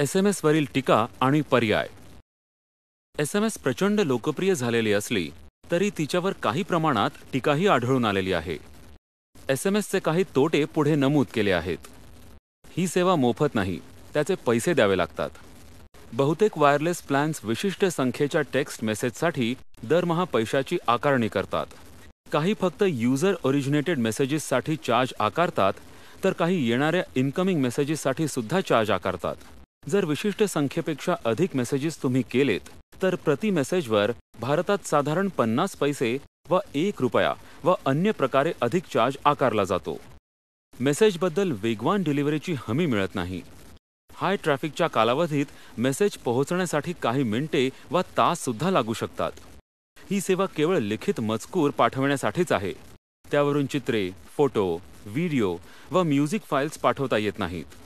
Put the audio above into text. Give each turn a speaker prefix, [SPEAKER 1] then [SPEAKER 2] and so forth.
[SPEAKER 1] SMS वरील टीका आणि पर्याय. SMS प्रचंड लोकप्रिय झालेली असली तरी तिच्यावर काही प्रमाणात टीकाही आढळून आलेली आहे. SMSचे काही तोटे पुढे नमूद केले आहेत. ही सेवा मोफत नाही, त्याचे पैसे द्यावे लागतात. बहुतेक वायरलेस प्लॅन्स विशिष्ट संख्येच्या टेक्स्ट मेसेजसाठी दरमहा पैशाची आकारणी करतात. काही फक्त युजर ओरिजिनेटेड मेसेजेससाठी चार्ज आकारतात, तर काही येणाऱ्या इनकमिंग मेसेजेससाठी सुद्धा चार्ज आकारतात. जर विशिष्ट संख्येपेक्षा अधिक मेसेजेस तुम्ही केलेत तर प्रति मेसेजवर भारतात साधारण 50 पैसे व 1 रुपया व अन्य प्रकारे अधिक चार्ज आकारला जातो. मेसेजबद्दल वेगवान डिलिव्हरीची हमी मिळत नाही. हाय ट्रॅफिकच्या कालावधीत मेसेज पोहोचण्यासाठी काही मिनिटे व तास सुद्धा लागू शकतात. ही सेवा केवळ लिखित मजकूर पाठवण्यासाठीच आहे. त्यावरून चित्रे, फोटो, व्हिडिओ व म्युझिक फाइल्स पाठवता येत नाहीत.